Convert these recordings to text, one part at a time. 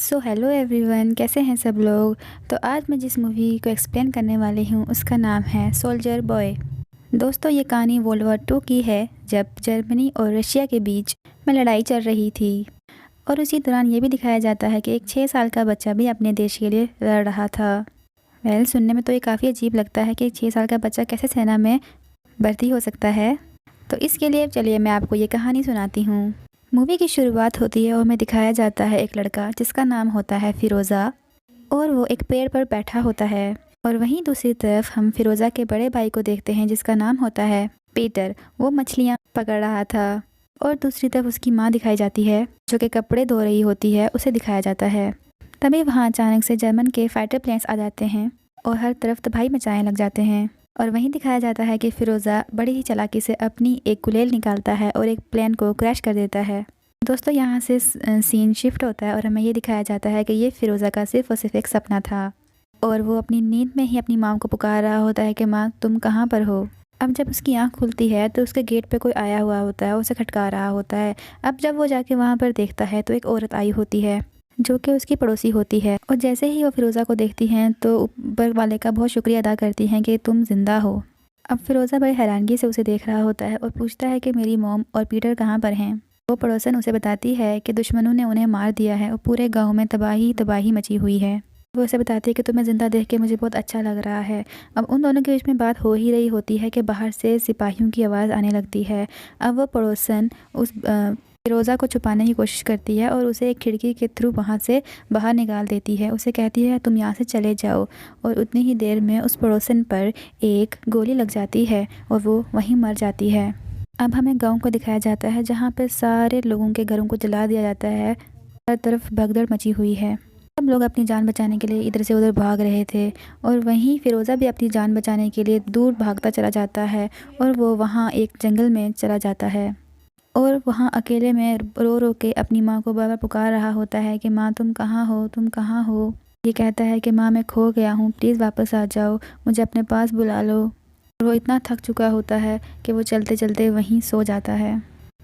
So hello everyone, कैसे हैं सब लोग। तो आज मैं जिस मूवी को एक्सप्लेन करने वाली हूँ उसका नाम है सोल्जर बॉय। दोस्तों, ये कहानी वर्ल्ड वॉर 2 की है, जब जर्मनी और रशिया के बीच में लड़ाई चल रही थी। और उसी दौरान ये भी दिखाया जाता है कि एक 6 साल का बच्चा भी अपने देश के लिए लड़ रहा था। सुनने में तो ये काफ़ी अजीब लगता है कि एक 6 साल का बच्चा कैसे सेना में भर्ती हो सकता है। तो इसके लिए चलिए मैं आपको ये कहानी सुनाती हूँ। मूवी की शुरुआत होती है और हमें दिखाया जाता है एक लड़का जिसका नाम होता है फ़िरोज़ा, और वो एक पेड़ पर बैठा होता है। और वहीं दूसरी तरफ हम फ़िरोज़ा के बड़े भाई को देखते हैं जिसका नाम होता है पीटर। वो मछलियाँ पकड़ रहा था। और दूसरी तरफ उसकी माँ दिखाई जाती है जो कि कपड़े धो रही होती है, उसे दिखाया जाता है। तभी वहाँ अचानक से जर्मन के फाइटर प्लेन्स आ जाते हैं और हर तरफ तबाही मचाने लग जाते हैं। और वहीं दिखाया जाता है कि फ़िरोज़ा बड़ी ही चालाकी से अपनी एक गुलेल निकालता है और एक प्लेन को क्रैश कर देता है। दोस्तों, यहाँ से सीन शिफ्ट होता है और हमें ये दिखाया जाता है कि ये फ़िरोज़ा का सिर्फ और सिर्फ एक सपना था और वो अपनी नींद में ही अपनी माँ को पुकार रहा होता है कि माँ तुम कहाँ पर हो। अब जब उसकी आँख खुलती है तो उसके गेट पे कोई आया हुआ होता है, उसे खटका रहा होता है। अब जब वो जाके वहाँ पर देखता है तो एक औरत आई होती है जो कि उसकी पड़ोसी होती है। और जैसे ही वो फ़िरोज़ा को देखती हैं तो ऊपर वाले का बहुत शुक्रिया अदा करती हैं कि तुम ज़िंदा हो। अब फ़िरोज़ा बड़ी हैरानगी से उसे देख रहा होता है और पूछता है कि मेरी मॉम और पीटर कहाँ पर हैं। वो पड़ोसन उसे बताती है कि दुश्मनों ने उन्हें मार दिया है और पूरे गांव में तबाही तबाही मची हुई है। वो उसे बताती है कि तुम्हें ज़िंदा देख के मुझे बहुत अच्छा लग रहा है। अब उन दोनों के बीच में बात हो ही रही होती है कि बाहर से सिपाहियों की आवाज़ आने लगती है। अब वो पड़ोसन उस फ़िरोज़ा को छुपाने की कोशिश करती है और उसे एक खिड़की के थ्रू वहाँ से बाहर निकाल देती है। उसे कहती है तुम यहाँ से चले जाओ। और उतनी ही देर में उस पड़ोसन पर एक गोली लग जाती है और वो वहीं मर जाती है। अब हमें गांव को दिखाया जाता है जहाँ पर सारे लोगों के घरों को जला दिया जाता है। हर तरफ भगदड़ मची हुई है। सब लोग अपनी जान बचाने के लिए इधर से उधर भाग रहे थे और वहीं फ़िरोज़ा भी अपनी जान बचाने के लिए दूर भागता चला जाता है और वो वहाँ एक जंगल में चला जाता है और वहाँ अकेले में रो रो के अपनी माँ को बार बार पुकार रहा होता है कि माँ तुम कहाँ हो, तुम कहाँ हो। ये कहता है कि माँ मैं खो गया हूँ, प्लीज़ वापस आ जाओ, मुझे अपने पास बुला लो। और वो इतना थक चुका होता है कि वो चलते चलते वहीं सो जाता है।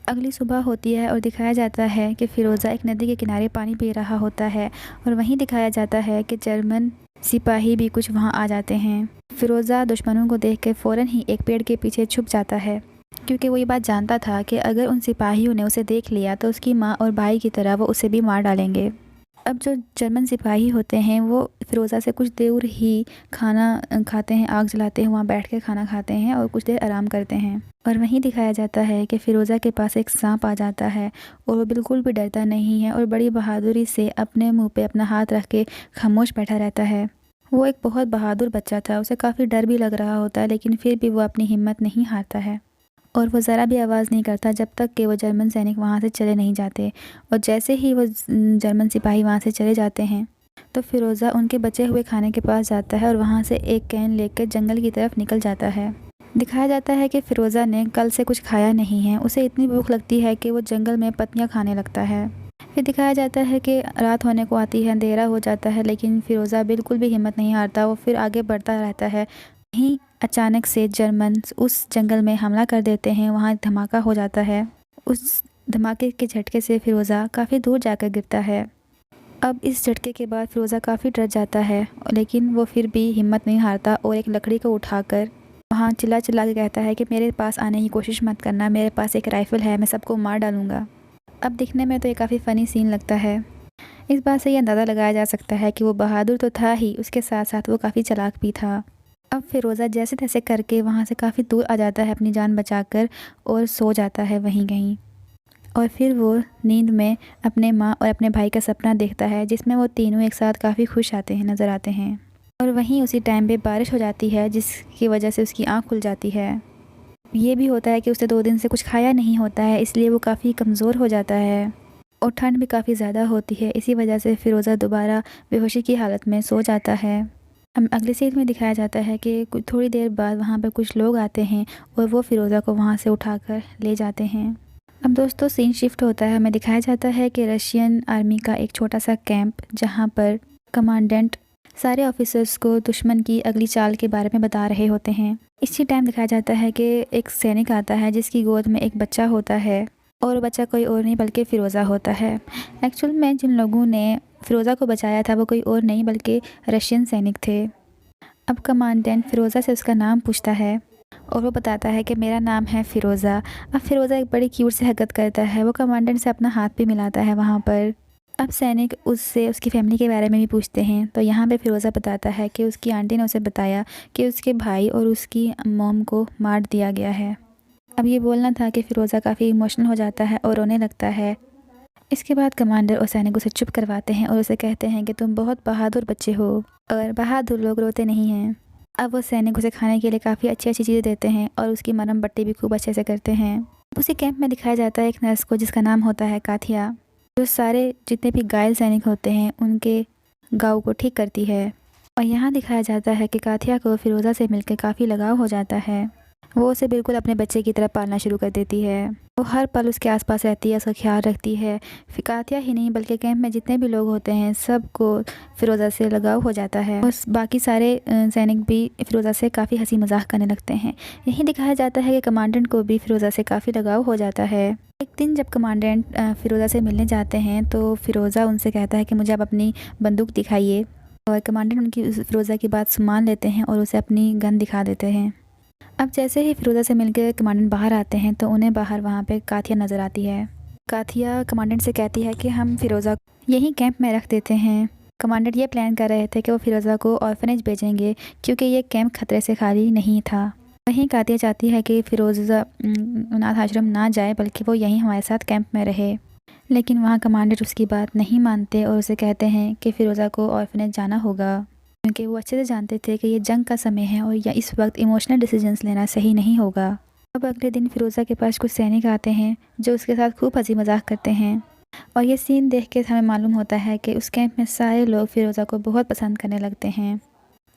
अगली सुबह होती है और दिखाया जाता है कि फ़िरोज़ा एक नदी के किनारे पानी पी रहा होता है और वहीं दिखाया जाता है कि जर्मन सिपाही भी कुछ वहाँ आ जाते हैं। फ़िरोज़ा दुश्मनों को देख के फ़ौरन ही एक पेड़ के पीछे छुप जाता है क्योंकि वो ये बात जानता था कि अगर उन सिपाहियों ने उसे देख लिया तो उसकी माँ और भाई की तरह वो उसे भी मार डालेंगे। अब जो जर्मन सिपाही होते हैं वो फ़िरोज़ा से कुछ दूर ही खाना खाते हैं, आग जलाते हैं, वहाँ बैठ के खाना खाते हैं और कुछ देर आराम करते हैं। और वहीं दिखाया जाता है कि फ़िरोज़ा के पास एक सांप आ जाता है और वो बिल्कुल भी डरता नहीं है और बड़ी बहादुरी से अपने मुंह पे अपना हाथ रख के खामोश बैठा रहता है। वो एक बहुत बहादुर बच्चा था, उसे काफ़ी डर भी लग रहा होता है लेकिन फिर भी वो अपनी हिम्मत नहीं हारता है और वो ज़रा भी आवाज़ नहीं करता जब तक कि वो जर्मन सैनिक वहाँ से चले नहीं जाते। और जैसे ही वो जर्मन सिपाही वहाँ से चले जाते हैं तो फ़िरोज़ा उनके बचे हुए खाने के पास जाता है और वहाँ से एक कैन लेकर जंगल की तरफ निकल जाता है। दिखाया जाता है कि फ़िरोज़ा ने कल से कुछ खाया नहीं है, उसे इतनी भूख लगती है कि वो जंगल में पत्तियाँ खाने लगता है। फिर दिखाया जाता है कि रात होने को आती है, अंधेरा हो जाता है, लेकिन फ़िरोज़ा बिल्कुल भी हिम्मत नहीं हारता, वो फिर आगे बढ़ता रहता है। वहीं अचानक से जर्मन उस जंगल में हमला कर देते हैं, वहाँ एक धमाका हो जाता है। उस धमाके के झटके से फ़िरोज़ा काफ़ी दूर जाकर गिरता है। अब इस झटके के बाद फ़िरोज़ा काफ़ी डर जाता है लेकिन वो फिर भी हिम्मत नहीं हारता और एक लकड़ी को उठाकर वहाँ चिल्ला चिल्ला के कहता है कि मेरे पास आने की कोशिश मत करना, मेरे पास एक राइफ़ल है, मैं सबको मार डालूँगा। अब दिखने में तो ये काफ़ी फ़नी सीन लगता है। इस बात से ये अंदाज़ा लगाया जा सकता है कि वो बहादुर तो था ही, उसके साथ साथ वो काफ़ी चालाक भी था। अब फ़िरोज़ा जैसे तैसे करके वहाँ से काफ़ी दूर आ जाता है अपनी जान बचाकर और सो जाता है वहीं कहीं। और फिर वो नींद में अपने माँ और अपने भाई का सपना देखता है जिसमें वो तीनों एक साथ काफ़ी खुश नज़र आते हैं। और वहीं उसी टाइम पे बारिश हो जाती है जिसकी वजह से उसकी आँख खुल जाती है। ये भी होता है कि उसने 2 दिन से कुछ खाया नहीं होता है, इसलिए वो काफ़ी कमज़ोर हो जाता है और ठंड भी काफ़ी ज़्यादा होती है। इसी वजह से फ़िरोज़ा दोबारा बेहोशी की हालत में सो जाता है। हम अगली सीन में दिखाया जाता है कि थोड़ी देर बाद वहाँ पर कुछ लोग आते हैं और वो फ़िरोज़ा को वहाँ से उठाकर ले जाते हैं। अब दोस्तों सीन शिफ्ट होता है, हमें दिखाया जाता है कि रशियन आर्मी का एक छोटा सा कैंप जहाँ पर कमांडेंट सारे ऑफिसर्स को दुश्मन की अगली चाल के बारे में बता रहे होते हैं। इसी टाइम दिखाया जाता है कि एक सैनिक आता है जिसकी गोद में एक बच्चा होता है और बच्चा कोई और नहीं बल्कि फ़िरोज़ा होता है। एक्चुअल में जिन लोगों ने फ़िरोज़ा को बचाया था वो कोई और नहीं बल्कि रशियन सैनिक थे। अब कमांडेंट फ़िरोज़ा से उसका नाम पूछता है और वो बताता है कि मेरा नाम है फ़िरोज़ा। अब फ़िरोज़ा एक बड़ी क्यूट से हरकत करता है, वो कमांडेंट से अपना हाथ भी मिलाता है वहाँ पर। अब सैनिक उससे उसकी फ़ैमिली के बारे में भी पूछते हैं, तो यहाँ पे फ़िरोज़ा बताता है कि उसकी आंटी ने उसे बताया कि उसके भाई और उसकी मॉम को मार दिया गया है। अब ये बोलना था कि फ़िरोज़ा काफ़ी इमोशनल हो जाता है और रोने लगता है। इसके बाद कमांडर और सैनिक उसे चुप करवाते हैं और उसे कहते हैं कि तुम बहुत बहादुर बच्चे हो और बहादुर लोग रोते नहीं हैं। अब वो सैनिक उसे खाने के लिए काफ़ी अच्छी-अच्छी चीज़ें देते हैं और उसकी मरहम पट्टी भी खूब अच्छे से करते हैं। उसी कैंप में दिखाया जाता है एक नर्स को जिसका नाम होता है काथिया, जो सारे जितने भी घायल सैनिक होते हैं उनके घाव को ठीक करती है। और यहाँ दिखाया जाता है कि काथिया को फ़िरोज़ा से मिलकर काफ़ी लगाव हो जाता है। वो उसे बिल्कुल अपने बच्चे की तरह पालना शुरू कर देती है। वो हर पल उसके आसपास रहती है, उसका ख्याल रखती है। कातिया ही नहीं बल्कि कैंप में जितने भी लोग होते हैं सबको फ़िरोज़ा से लगाव हो जाता है और बाकी सारे सैनिक भी फ़िरोज़ा से काफ़ी हंसी मजाक करने लगते हैं। यही दिखाया जाता है कि कमांडेंट को भी फ़िरोज़ा से काफ़ी लगाव हो जाता है। एक दिन जब कमांडेंट फ़िरोज़ा से मिलने जाते हैं तो फ़िरोज़ा उनसे कहता है कि मुझे आप अपनी बंदूक दिखाइए, और कमांडेंट उनकी फ़िरोज़ा की बात मान लेते हैं और उसे अपनी गन दिखा देते हैं। अब जैसे ही फ़िरोज़ा से मिलकर कमांडेंट बाहर आते हैं तो उन्हें बाहर वहाँ पे काथिया नज़र आती है। काथिया कमांडेंट से कहती है कि हम फ़िरोज़ा यहीं कैंप में रख देते हैं। कमांडेंट ये प्लान कर रहे थे कि वो फ़िरोज़ा को ऑर्फनेज भेजेंगे क्योंकि ये कैंप खतरे से खाली नहीं था। वहीं कातिया चाहती है कि फ़िरोज़ा अनाथ आश्रम ना जाए बल्कि वो यहीं हमारे साथ कैंप में रहे, लेकिन वहाँ कमांडेंट उसकी बात नहीं मानते और उसे कहते हैं कि फ़िरोज़ा को ऑर्फनेज जाना होगा, क्योंकि वो अच्छे से जानते थे कि ये जंग का समय है और या इस वक्त इमोशनल डिसीजंस लेना सही नहीं होगा। अब अगले दिन फ़िरोज़ा के पास कुछ सैनिक आते हैं जो उसके साथ खूब हंसी मजाक करते हैं और ये सीन देख के हमें मालूम होता है कि उस कैंप में सारे लोग फ़िरोज़ा को बहुत पसंद करने लगते हैं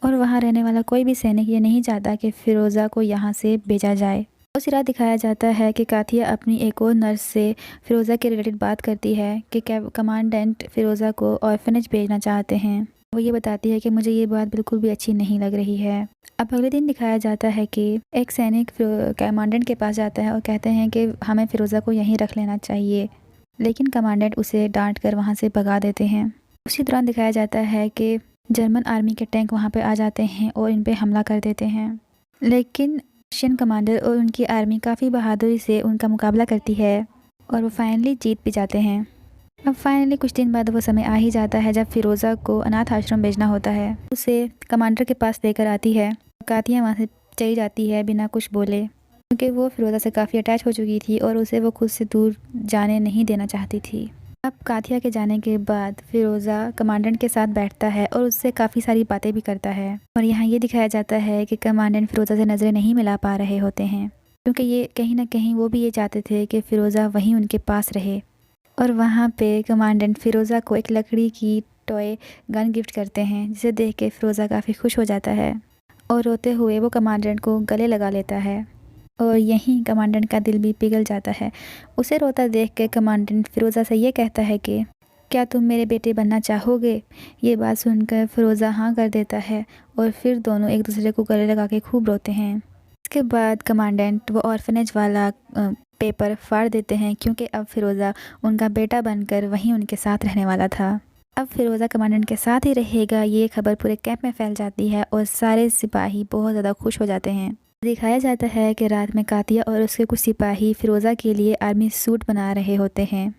और वहाँ रहने वाला कोई भी सैनिक ये नहीं चाहता कि फ़िरोज़ा को यहाँ से भेजा जाए। उसी रात दिखाया जाता है कि काथिया अपनी एक और नर्स से फ़िरोज़ा के रिलेटेड बात करती है कि कमांडेंट फ़िरोज़ा को ऑर्फनेज भेजना चाहते हैं। वो ये बताती है कि मुझे ये बात बिल्कुल भी अच्छी नहीं लग रही है। अब अगले दिन दिखाया जाता है कि एक सैनिक कमांडेंट के पास जाता है और कहते हैं कि हमें फ़िरोज़ा को यहीं रख लेना चाहिए, लेकिन कमांडेंट उसे डांट कर वहाँ से भगा देते हैं। उसी दौरान दिखाया जाता है कि जर्मन आर्मी के टैंक वहाँ पर आ जाते हैं और इन पर हमला कर देते हैं, लेकिन रशियन कमांडर और उनकी आर्मी काफ़ी बहादुरी से उनका मुकाबला करती है और वो फाइनली जीत भी जाते हैं। अब फाइनली कुछ दिन बाद वो समय आ ही जाता है जब फ़िरोज़ा को अनाथ आश्रम भेजना होता है। उसे कमांडर के पास लेकर आती है। कातिया वहाँ से चली जाती है बिना कुछ बोले, क्योंकि वो फ़िरोज़ा से काफ़ी अटैच हो चुकी थी और उसे वो खुद से दूर जाने नहीं देना चाहती थी। अब कातिया के जाने के बाद फ़िरोज़ा कमांडेंट के साथ बैठता है और उससे काफ़ी सारी बातें भी करता है और यहाँ ये दिखाया जाता है कि कमांडेंट फ़िरोज़ा से नज़रें नहीं मिला पा रहे होते हैं, क्योंकि ये कहीं ना कहीं वो भी ये चाहते थे कि फ़िरोज़ा वहीं उनके पास रहे। और वहाँ पे कमांडेंट फ़िरोज़ा को एक लकड़ी की टॉय गन गिफ्ट करते हैं, जिसे देख के फ़िरोज़ा काफ़ी खुश हो जाता है और रोते हुए वो कमांडेंट को गले लगा लेता है और यहीं कमांडेंट का दिल भी पिघल जाता है। उसे रोता देख के कमांडेंट फ़िरोज़ा से ये कहता है कि क्या तुम मेरे बेटे बनना चाहोगे? ये बात सुनकर फ़िरोज़ा हाँ कर देता है और फिर दोनों एक दूसरे को गले लगा के खूब रोते हैं। इसके बाद कमांडेंट वो ऑर्फनेज वाला पेपर फाड़ देते हैं, क्योंकि अब फ़िरोज़ा उनका बेटा बनकर वहीं उनके साथ रहने वाला था। अब फ़िरोज़ा कमांडेंट के साथ ही रहेगा, ये खबर पूरे कैंप में फैल जाती है और सारे सिपाही बहुत ज़्यादा खुश हो जाते हैं। दिखाया जाता है कि रात में कातिया और उसके कुछ सिपाही फ़िरोज़ा के लिए आर्मी सूट बना रहे होते हैं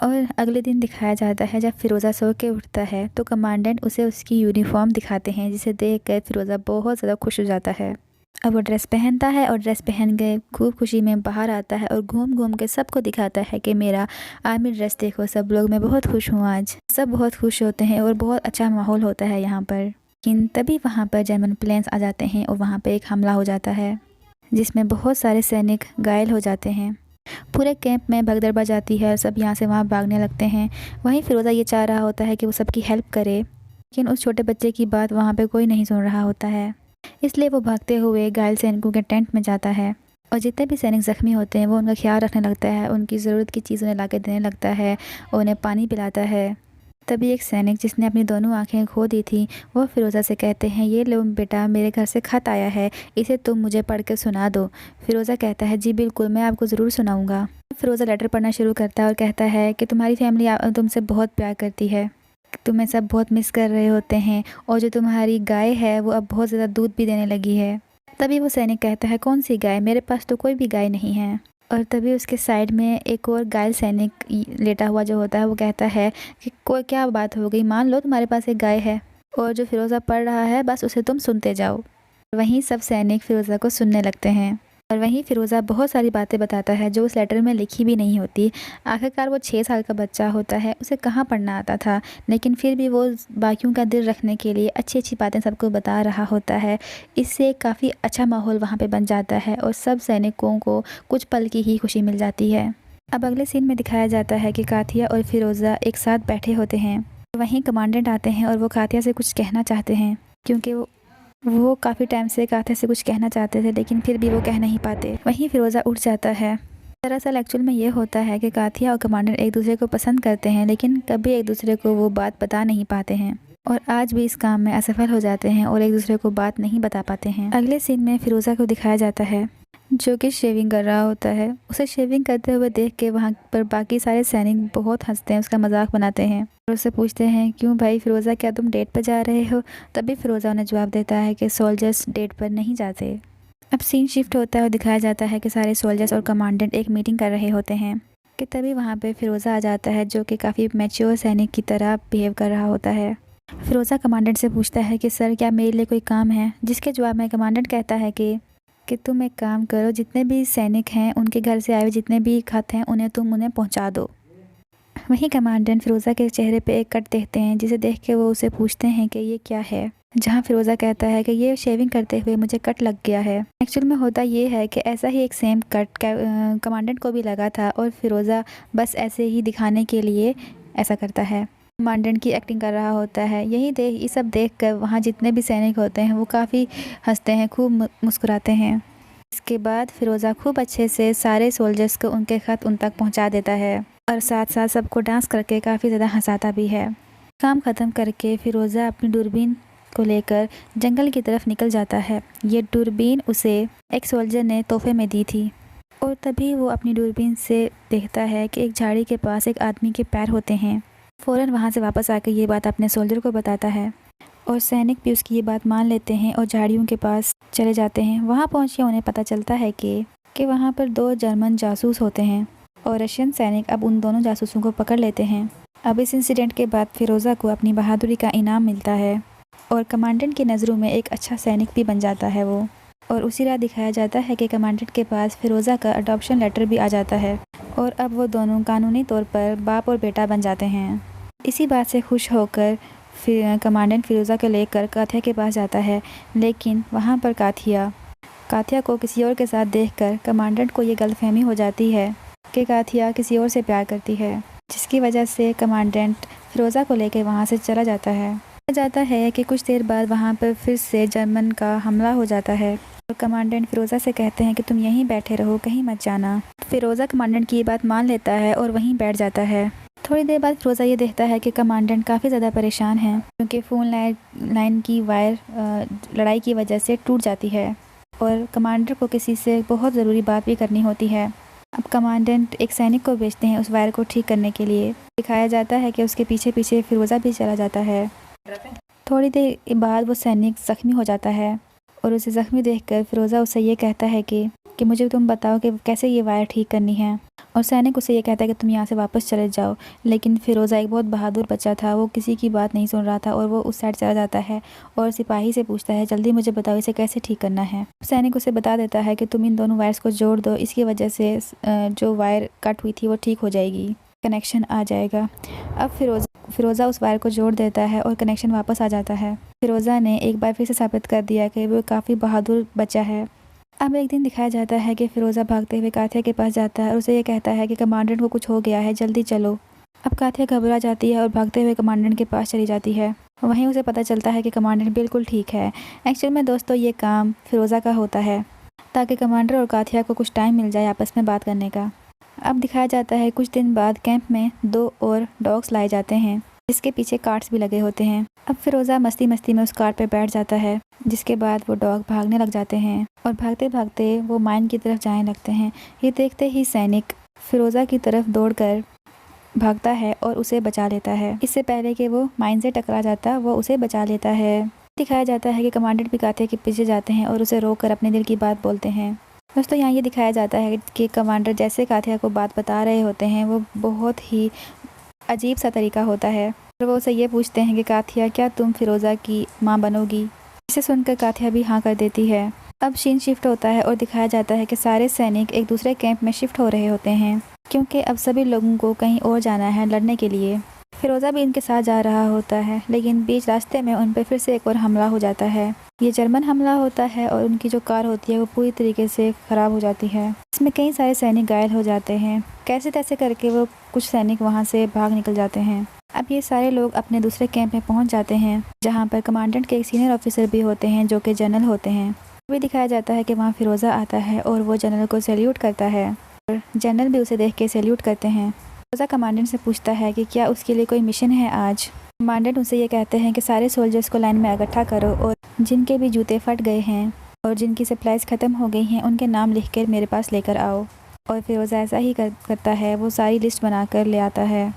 और अगले दिन दिखाया जाता है जब फ़िरोज़ा सो के उठता है तो कमांडेंट उसे उसकी यूनिफॉर्म दिखाते हैं, जिसे देख कर फ़िरोज़ा बहुत ज़्यादा खुश हो जाता है। अब वो ड्रेस पहनता है और ड्रेस पहन के खूब खुशी में बाहर आता है और घूम घूम के सबको दिखाता है कि मेरा आर्मी ड्रेस देखो सब लोग, मैं बहुत खुश हूँ आज। सब बहुत खुश होते हैं और बहुत अच्छा माहौल होता है यहाँ पर। लेकिन तभी वहाँ पर जर्मन प्लेन्स आ जाते हैं और वहाँ पर एक हमला हो जाता है जिसमें बहुत सारे सैनिक घायल हो जाते हैं। पूरे कैंप में भगदड़ मच जाती है और सब यहाँ से वहाँ भागने लगते हैं। वहीं फ़िरोज़ा ये चाह रहा होता है कि वो सबकी हेल्प करे, लेकिन उस छोटे बच्चे की बात वहाँ पे कोई नहीं सुन रहा होता है, इसलिए वो भागते हुए घायल सैनिकों के टेंट में जाता है और जितने भी सैनिक ज़ख्मी होते हैं वो उनका ख्याल रखने लगता है, उनकी ज़रूरत की चीज़ उन्हें ला के देने लगता है और उन्हें पानी पिलाता है। तभी एक सैनिक जिसने अपनी दोनों आंखें खो दी थी वो फ़िरोज़ा से कहते हैं, ये लो बेटा, मेरे घर से ख़त आया है, इसे तुम मुझे पढ़ के सुना दो। फ़िरोज़ा कहता है, जी बिल्कुल, मैं आपको ज़रूर सुनाऊँगा। फिरोज़ा लेटर पढ़ना शुरू करता है और कहता है कि तुम्हारी फैमिली तुमसे बहुत प्यार करती है, तुम्हें सब बहुत मिस कर रहे होते हैं और जो तुम्हारी गाय है वो अब बहुत ज़्यादा दूध भी देने लगी है। तभी वो सैनिक कहता है, कौन सी गाय, मेरे पास तो कोई भी गाय नहीं है। और तभी उसके साइड में एक और घायल सैनिक लेटा हुआ जो होता है वो कहता है कि कोई क्या बात हो गई, मान लो तुम्हारे पास एक गाय है और जो फिरोज़ा पढ़ रहा है बस उसे तुम सुनते जाओ। वहीं सब सैनिक फिरोज़ा को सुनने लगते हैं और वहीं फिरोज़ा बहुत सारी बातें बताता है जो उस लेटर में लिखी भी नहीं होती। आखिरकार वो 6 साल का बच्चा होता है, उसे कहाँ पढ़ना आता था, लेकिन फिर भी वो बाकियों का दिल रखने के लिए अच्छी अच्छी बातें सबको बता रहा होता है। इससे काफ़ी अच्छा माहौल वहाँ पे बन जाता है और सब सैनिकों को कुछ पल की ही खुशी मिल जाती है। अब अगले सीन में दिखाया जाता है कि काथिया और फिरोज़ा एक साथ बैठे होते हैं। वहीं कमांडेंट आते हैं और वो काथिया से कुछ कहना चाहते हैं, क्योंकि वो काफ़ी टाइम से काथिया से कुछ कहना चाहते थे लेकिन फिर भी वो कह नहीं पाते। वहीं फिरोज़ा उठ जाता है। दरअसल एक्चुअल में ये होता है कि काथिया और कमांडेंट एक दूसरे को पसंद करते हैं लेकिन कभी एक दूसरे को वो बात बता नहीं पाते हैं और आज भी इस काम में असफल हो जाते हैं और एक दूसरे को बात नहीं बता पाते हैं। अगले सीन में फिरोज़ा को दिखाया जाता है जो कि शेविंग कर रहा होता है। उसे शेविंग करते हुए देख के वहाँ पर बाकी सारे सैनिक बहुत हंसते हैं, उसका मजाक बनाते हैं और उससे पूछते हैं, क्यों भाई फिरोज़ा, क्या तुम डेट पर जा रहे हो? तभी फिरोज़ा उन्हें जवाब देता है कि सोल्जर्स डेट पर नहीं जाते। अब सीन शिफ्ट होता है और दिखाया जाता है कि सारे सोल्जर्स और कमांडेंट एक मीटिंग कर रहे होते हैं कि तभी वहाँ पे फिरोज़ा आ जाता है जो कि काफ़ी मैच्योर सैनिक की तरह बिहेव कर रहा होता है। फिरोज़ा कमांडेंट से पूछता है कि सर क्या मेरे लिए कोई काम है, जिसके जवाब में कमांडेंट कहता है कि तुम एक काम करो, जितने भी सैनिक हैं उनके घर से आए हुए जितने भी खत हैं उन्हें पहुंचा दो। वहीं कमांडेंट फिरोज़ा के चेहरे पे एक कट देखते हैं जिसे देख के वो उसे पूछते हैं कि ये क्या है, जहां फिरोज़ा कहता है कि ये शेविंग करते हुए मुझे कट लग गया है। एक्चुअल में होता ये है कि ऐसा ही एक सेम कट कमांडेंट को भी लगा था और फिरोज़ा बस ऐसे ही दिखाने के लिए ऐसा करता है, कमांडेंट की एक्टिंग कर रहा होता है। ये सब देख कर वहाँ जितने भी सैनिक होते हैं वो काफ़ी हंसते हैं, खूब मुस्कुराते हैं। इसके बाद फिरोज़ा खूब अच्छे से सारे सोल्जर्स को उनके ख़त उन तक पहुँचा देता है और साथ साथ सबको डांस करके काफ़ी ज़्यादा हंसाता भी है। काम ख़त्म करके फिरोज़ा अपनी दूरबीन को लेकर जंगल की तरफ निकल जाता है। ये दूरबीन उसे एक सोल्जर ने तोहफे में दी थी और तभी वो अपनी दूरबीन से देखता है कि एक झाड़ी के पास एक आदमी के पैर होते हैं। फ़ौरन वहाँ से वापस आकर ये बात अपने सोल्जर को बताता है और सैनिक भी उसकी ये बात मान लेते हैं और झाड़ियों के पास चले जाते हैं। वहाँ पहुँच के उन्हें पता चलता है कि वहाँ पर 2 जर्मन जासूस होते हैं और रशियन सैनिक अब उन दोनों जासूसों को पकड़ लेते हैं। अब इस इंसिडेंट के बाद फिरोज़ा को अपनी बहादुरी का इनाम मिलता है और कमांडेंट की नज़रों में एक अच्छा सैनिक भी बन जाता है वो। और उसी रात दिखाया जाता है कि कमांडेंट के पास फिरोज़ा का अडॉप्शन लेटर भी आ जाता है और अब वो दोनों कानूनी तौर पर बाप और बेटा बन जाते हैं। इसी बात से खुश होकर फिर कमांडेंट फिरोज़ा को लेकर काथिया के पास जाता है, लेकिन वहाँ पर काथिया को किसी और के साथ देखकर कमांडेंट को ये गलतफहमी हो जाती है कि काथिया किसी और से प्यार करती है, जिसकी वजह से कमांडेंट फिरोज़ा को लेकर वहाँ से चला जाता है कि कुछ देर बाद वहाँ पर फिर से जर्मन का हमला हो जाता है और कमांडेंट फिरोज़ा से कहते हैं कि तुम यहीं बैठे रहो, कहीं मत जाना। फिरोज़ा कमांडेंट की बात मान लेता है और वहीं बैठ जाता है। थोड़ी देर बाद फिरोज़ा ये देखता है कि कमांडेंट काफ़ी ज़्यादा परेशान हैं क्योंकि फ़ोन लाइन की वायर लड़ाई की वजह से टूट जाती है और कमांडर को किसी से बहुत ज़रूरी बात भी करनी होती है। अब कमांडेंट एक सैनिक को भेजते हैं उस वायर को ठीक करने के लिए। दिखाया जाता है कि उसके पीछे पीछे फिरोज़ा भी चला जाता है। थोड़ी देर बाद वो सैनिक ज़ख्मी हो जाता है और उसे ज़ख्मी देखकर फिरोज़ा उससे ये कहता है कि मुझे तुम बताओ कि कैसे ये वायर ठीक करनी है। और सैनिक उसे ये कहता है कि तुम यहाँ से वापस चले जाओ, लेकिन फिरोज़ा एक बहुत बहादुर बच्चा था, वो किसी की बात नहीं सुन रहा था और वो उस साइड चला जाता है और सिपाही से पूछता है, जल्दी मुझे बताओ इसे कैसे ठीक करना है। सैनिक उसे बता देता है कि तुम इन दोनों वायर्स को जोड़ दो, इसकी वजह से जो वायर कट हुई थी वो ठीक हो जाएगी, कनेक्शन आ जाएगा। अब फिरोज़ा उस वायर को जोड़ देता है और कनेक्शन वापस आ जाता है। फिरोज़ा ने एक बार फिर से साबित कर दिया कि वो काफ़ी बहादुर बच्चा है। अब एक दिन दिखाया जाता है कि फिरोज़ा भागते हुए काथिया के पास जाता है और उसे ये कहता है कि कमांडेंट को कुछ हो गया है, जल्दी चलो। अब काथिया घबरा जाती है और भागते हुए कमांडेंट के पास चली जाती है। वहीं उसे पता चलता है कि कमांडेंट बिल्कुल ठीक है। एक्चुअल में दोस्तों ये काम फिरोज़ा का होता है ताकि कमांडर और काथिया को कुछ टाइम मिल जाए आपस में बात करने का। अब दिखाया जाता है कुछ दिन बाद कैंप में 2 और डॉग्स लाए जाते हैं जिसके पीछे कार्ड्स भी लगे होते हैं। अब फिरोज़ा मस्ती में उस कार्ड पे बैठ जाता है, जिसके बाद वो डॉग भागने लग जाते हैं और भागते भागते वो माइन की तरफ जाने लगते हैं। ये देखते ही सैनिक फिरोज़ा की तरफ दौड़कर भागता है और उसे बचा लेता है। इससे पहले कि वो माइन से टकरा जाता, वो उसे बचा लेता है। दिखाया जाता है कि कमांडेंट भी काथिया के पीछे जाते हैं और उसे रोककर अपने दिल की बात बोलते हैं। दोस्तों यहाँ ये दिखाया जाता है कि कमांडर जैसे काथिया को बात बता रहे होते हैं वो बहुत ही अजीब सा तरीका होता है और वो उसे ये पूछते हैं कि काथिया, क्या तुम फिरोज़ा की माँ बनोगी? इसे सुनकर काथिया भी हाँ कर देती है। अब सीन शिफ्ट होता है और दिखाया जाता है कि सारे सैनिक एक दूसरे कैंप में शिफ्ट हो रहे होते हैं क्योंकि अब सभी लोगों को कहीं और जाना है लड़ने के लिए। फिरोज़ा भी इनके साथ जा रहा होता है, लेकिन बीच रास्ते में उन पर फिर से एक और हमला हो जाता है। ये जर्मन हमला होता है और उनकी जो कार होती है वो पूरी तरीके से ख़राब हो जाती है। इसमें कई सारे सैनिक घायल हो जाते हैं। कैसे तैसे करके वो कुछ सैनिक वहाँ से भाग निकल जाते हैं। अब ये सारे लोग अपने दूसरे कैंप में पहुँच जाते हैं जहाँ पर कमांडेंट के एक सीनियर ऑफिसर भी होते हैं जो कि जनरल होते हैं। भी दिखाया जाता है कि वहाँ फिरोज़ा आता है और वो जनरल को सैल्यूट करता है और जनरल भी उसे देख के सैल्यूट करते हैं। फिरोज़ा कमांडेंट से पूछता है कि क्या उसके लिए कोई मिशन है आज। कमांडेंट उनसे ये कहते हैं कि सारे सोल्जर्स को लाइन में इकट्ठा करो और जिनके भी जूते फट गए हैं और जिनकी सप्लाईज ख़त्म हो गई हैं उनके नाम लिख कर मेरे पास लेकर आओ। और फिरोज़ा ऐसा ही करता है, वो सारी लिस्ट बनाकर ले आता है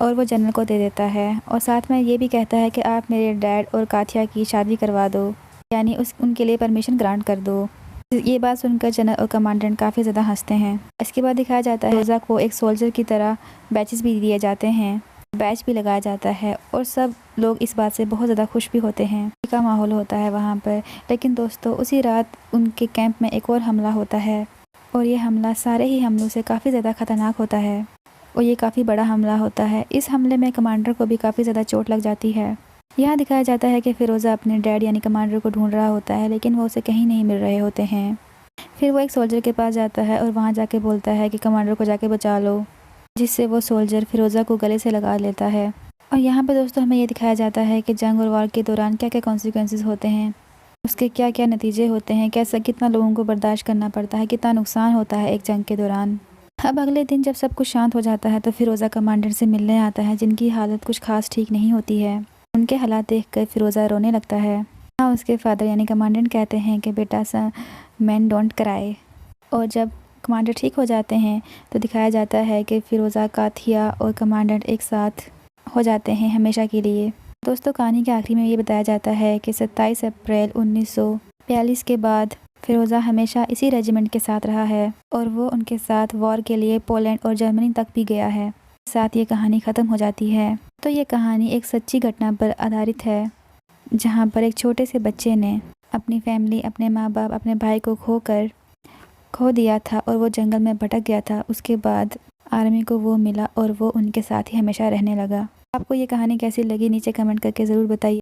और वो जनरल को दे देता है और साथ में ये भी कहता है कि आप मेरे डैड और काथिया की शादी करवा दो, यानी उनके लिए परमिशन ग्रांट कर दो। ये बात सुनकर जनरल और कमांडेंट काफ़ी ज़्यादा हंसते हैं। इसके बाद दिखाया जाता है फिरोज़ा को एक सोल्जर की तरह बैचेस भी दिए जाते हैं, बैच भी लगाया जाता है और सब लोग इस बात से बहुत ज़्यादा खुश भी होते हैं। का माहौल होता है वहाँ पर। लेकिन दोस्तों उसी रात उनके कैंप में एक और हमला होता है और ये हमला सारे ही हमलों से काफ़ी ज़्यादा ख़तरनाक होता है और ये काफ़ी बड़ा हमला होता है। इस हमले में कमांडर को भी काफ़ी ज़्यादा चोट लग जाती है। यहाँ दिखाया जाता है कि फिरोज़ा अपने डैड यानी कमांडर को ढूंढ रहा होता है, लेकिन वो उसे कहीं नहीं मिल रहे होते हैं। फिर वो एक सोल्जर के पास जाता है और वहाँ जाके बोलता है कि कमांडर को जाके बचा लो, जिससे वो सोल्जर फिरोज़ा को गले से लगा लेता है। और यहाँ पे दोस्तों हमें ये दिखाया जाता है कि जंग और वार के दौरान क्या क्या कॉन्सिक्वेंसेस होते हैं, उसके क्या क्या नतीजे होते हैं, कैसा कितना लोगों को बर्दाश्त करना पड़ता है, कितना नुकसान होता है एक जंग के दौरान। अब अगले दिन जब सब कुछ शांत हो जाता है तो फिरोज़ा कमांडर से मिलने आता है, जिनकी हालत कुछ खास ठीक नहीं होती है। उनके हालात देखकर फिरोज़ा रोने लगता है। हाँ, उसके फादर यानी कमांडेंट कहते हैं कि बेटा सा मैन डोंट क्राई। और जब कमांडर ठीक हो जाते हैं तो दिखाया जाता है कि फिरोज़ा, काथिया और कमांडेंट एक साथ हो जाते हैं हमेशा के लिए। दोस्तों कहानी के आखिरी में ये बताया जाता है कि 27 अप्रैल 1942 के बाद फिरोज़ा हमेशा इसी रेजिमेंट के साथ रहा है और वो उनके साथ वॉर के लिए पोलैंड और जर्मनी तक भी गया है। साथ ये कहानी ख़त्म हो जाती है। तो ये कहानी एक सच्ची घटना पर आधारित है, जहाँ पर एक छोटे से बच्चे ने अपनी फैमिली, अपने माँ बाप, अपने भाई को खो दिया था और वो जंगल में भटक गया था। उसके बाद आर्मी को वो मिला और वो उनके साथ ही हमेशा रहने लगा। आपको ये कहानी कैसी लगी नीचे कमेंट करके ज़रूर बताइए।